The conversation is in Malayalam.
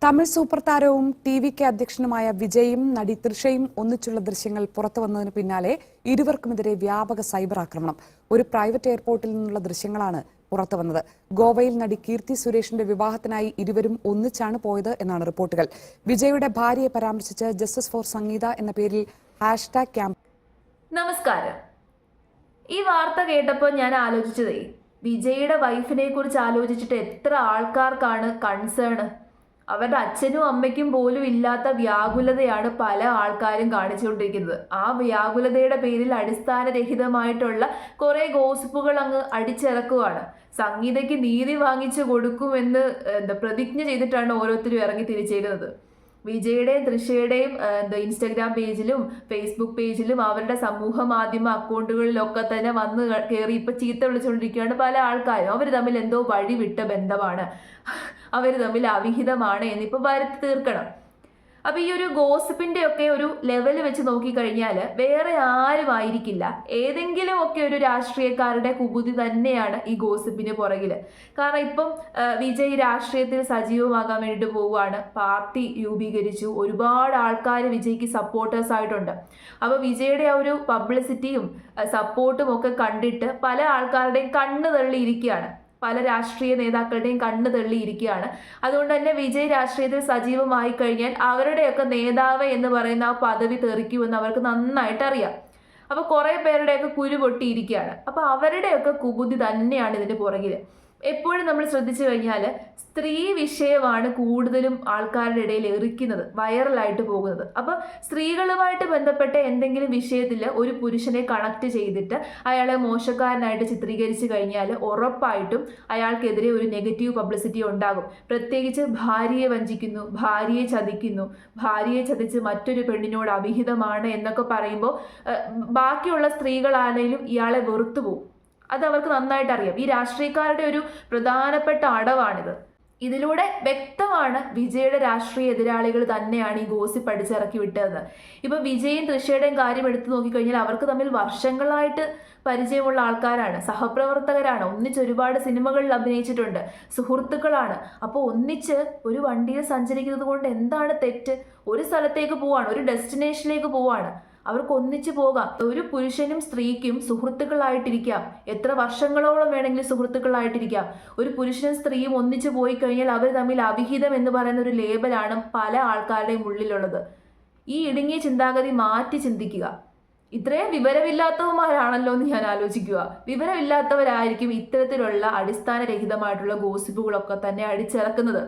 തമിഴ് സൂപ്പർ താരവും ടി.വി.കെ അധ്യക്ഷനുമായ വിജയും നടി തൃഷയും ഒന്നിച്ചുള്ള ദൃശ്യങ്ങൾ പുറത്തുവന്നതിന് പിന്നാലെ ഇരുവർക്കുമെതിരെ വ്യാപക സൈബർ ആക്രമണം. ഒരു പ്രൈവറ്റ് എയർപോർട്ടിൽ നിന്നുള്ള ദൃശ്യങ്ങളാണ് പുറത്തുവന്നത്. ഗോവയിൽ നടി കീർത്തി സുരേഷിന്റെ വിവാഹത്തിനായി ഇരുവരും ഒന്നിച്ചാണ് പോയത് എന്നാണ് റിപ്പോർട്ടുകൾ. വിജയുടെ ഭാര്യയെ പരാമർശിച്ച് ജസ്റ്റിസ് ഫോർ സംഗീത എന്ന പേരിൽ ഹാഷ്ടാഗ് ക്യാമ്പ്. നമസ്കാരം. ഈ വാർത്ത കേട്ടപ്പോൾ ഞാൻ ആലോചിച്ചതേ, വിജയുടെ വൈഫിനെ കുറിച്ച് ആലോചിച്ചിട്ട് എത്ര ആൾക്കാർക്കാണ് കൺസേൺ. അവരുടെ അച്ഛനും അമ്മയ്ക്കും പോലും ഇല്ലാത്ത വ്യാകുലതയാണ് പല ആൾക്കാരും കാണിച്ചുകൊണ്ടിരിക്കുന്നത്. ആ വ്യാകുലതയുടെ പേരിൽ അടിസ്ഥാനരഹിതമായിട്ടുള്ള കുറെ ഗോസിപ്പുകൾ അങ്ങ് അടിച്ചിറക്കുവാണ്. സംഗീതയ്ക്ക് നീതി വാങ്ങിച്ചു കൊടുക്കുമെന്ന് പ്രതിജ്ഞ ചെയ്തിട്ടാണ് ഓരോരുത്തരും ഇറങ്ങി തിരിച്ചേക്കുന്നത്. വിജയുടെയും തൃഷയുടെയും ഇൻസ്റ്റഗ്രാം പേജിലും ഫേസ്ബുക്ക് പേജിലും അവരുടെ സമൂഹ മാധ്യമ അക്കൗണ്ടുകളിലൊക്കെ തന്നെ വന്ന് കയറി ഇപ്പൊ ചീത്ത വിളിച്ചുകൊണ്ടിരിക്കുകയാണ് പല ആൾക്കാരും. അവർ തമ്മിൽ എന്തോ വഴിവിട്ട ബന്ധമാണ്, അവർ തമ്മിൽ അവിഹിതമാണ് എന്നിപ്പോൾ വരുത്തി തീർക്കണം. അപ്പൊ ഈ ഒരു ഗോസിപ്പിന്റെ ഒക്കെ ഒരു ലെവൽ വെച്ച് നോക്കിക്കഴിഞ്ഞാൽ വേറെ ആരും ആയിരിക്കില്ല, ഏതെങ്കിലും ഒക്കെ ഒരു രാഷ്ട്രീയക്കാരുടെ കുബുദ്ധി തന്നെയാണ് ഈ ഗോസിപ്പിന് പുറകില്. കാരണം ഇപ്പം വിജയ് രാഷ്ട്രീയത്തിൽ സജീവമാകാൻ വേണ്ടിയിട്ട് പോവുകയാണ്, പാർട്ടി രൂപീകരിച്ചു, ഒരുപാട് ആൾക്കാർ വിജയ്ക്ക് സപ്പോർട്ടേഴ്സ് ആയിട്ടുണ്ട്. അപ്പൊ വിജയുടെ ആ ഒരു പബ്ലിസിറ്റിയും സപ്പോർട്ടും ഒക്കെ കണ്ടിട്ട് പല ആൾക്കാരുടെയും കണ്ണ് തള്ളിയിരിക്കുകയാണ്, പല രാഷ്ട്രീയ നേതാക്കളുടെയും കണ്ണ് തള്ളിയിരിക്കുകയാണ്. അതുകൊണ്ട് തന്നെ വിജയ് രാഷ്ട്രീയത്തിൽ സജീവമായി കഴിഞ്ഞാൽ അവരുടെയൊക്കെ നേതാവ് എന്ന് പറയുന്ന ആ പദവി തെറിക്കുമെന്ന് അവർക്ക് നന്നായിട്ട് അറിയാം. അപ്പൊ കുറെ പേരുടെയൊക്കെ കുരു പൊട്ടിയിരിക്കുകയാണ്. അപ്പൊ അവരുടെയൊക്കെ കുബുദ്ധി തന്നെയാണ് ഇതിന്റെ പുറകിൽ. എപ്പോഴും നമ്മൾ ശ്രദ്ധിച്ചു കഴിഞ്ഞാൽ സ്ത്രീ വിഷയമാണ് കൂടുതലും ആൾക്കാരുടെ ഇടയിൽ എറിക്കുന്നത്, വൈറലായിട്ട് പോകുന്നത്. അപ്പൊ സ്ത്രീകളുമായിട്ട് ബന്ധപ്പെട്ട എന്തെങ്കിലും വിഷയത്തിൽ ഒരു പുരുഷനെ കണക്ട് ചെയ്തിട്ട് അയാളെ മോശക്കാരനായിട്ട് ചിത്രീകരിച്ചു കഴിഞ്ഞാൽ ഉറപ്പായിട്ടും അയാൾക്കെതിരെ ഒരു നെഗറ്റീവ് പബ്ലിസിറ്റി ഉണ്ടാകും. പ്രത്യേകിച്ച് ഭാര്യയെ വഞ്ചിക്കുന്നു, ഭാര്യയെ ചതിക്കുന്നു, ഭാര്യയെ ചതിച്ച് മറ്റൊരു പെണ്ണിനോട് അവിഹിതമാണ് എന്നൊക്കെ പറയുമ്പോൾ ബാക്കിയുള്ള സ്ത്രീകളാണെങ്കിലും ഇയാളെ വെറുത്തു പോകും. അത് അവർക്ക് നന്നായിട്ട് അറിയാം. ഈ രാഷ്ട്രീയക്കാരുടെ ഒരു പ്രധാനപ്പെട്ട അടവാണിത്. ഇതിലൂടെ വ്യക്തമാണ് വിജയുടെ രാഷ്ട്രീയ എതിരാളികൾ തന്നെയാണ് ഈ ഗോസിപ്പ് അടിച്ചിറക്കി വിട്ടതെന്ന്. ഇപ്പൊ വിജയും തൃഷയുടെയും കാര്യം എടുത്തു നോക്കിക്കഴിഞ്ഞാൽ അവർക്ക് തമ്മിൽ വർഷങ്ങളായിട്ട് പരിചയമുള്ള ആൾക്കാരാണ്, സഹപ്രവർത്തകരാണ്, ഒന്നിച്ച് ഒരുപാട് സിനിമകളിൽ അഭിനയിച്ചിട്ടുണ്ട്, സുഹൃത്തുക്കളാണ്. അപ്പോൾ ഒന്നിച്ച് ഒരു വണ്ടിയിൽ സഞ്ചരിക്കുന്നത് കൊണ്ട് എന്താണ് തെറ്റ്? ഒരു സ്ഥലത്തേക്ക് പോവാണ്, ഒരു ഡെസ്റ്റിനേഷനിലേക്ക് പോവാണ്, അവർക്ക് ഒന്നിച്ചു പോകാം. ഒരു പുരുഷനും സ്ത്രീക്കും സുഹൃത്തുക്കളായിട്ടിരിക്കാം, എത്ര വർഷങ്ങളോളം വേണമെങ്കിലും സുഹൃത്തുക്കളായിട്ടിരിക്കാം. ഒരു പുരുഷനും സ്ത്രീയും ഒന്നിച്ചു പോയി കഴിഞ്ഞാൽ അവർ തമ്മിൽ അവിഹിതം എന്ന് പറയുന്ന ഒരു ലേബലാണ് പല ആൾക്കാരുടെയും ഉള്ളിലുള്ളത്. ഈ ഇടുങ്ങിയ ചിന്താഗതി മാറ്റി ചിന്തിക്കുക. ഇത്രയും വിവരമില്ലാത്തവന്മാരാണല്ലോ എന്ന് ഞാൻ ആലോചിക്കുക. വിവരമില്ലാത്തവരായിരിക്കും ഇത്തരത്തിലുള്ള അടിസ്ഥാനരഹിതമായിട്ടുള്ള ഗോസിപ്പുകളൊക്കെ തന്നെ അടിച്ചിറക്കുന്നത്.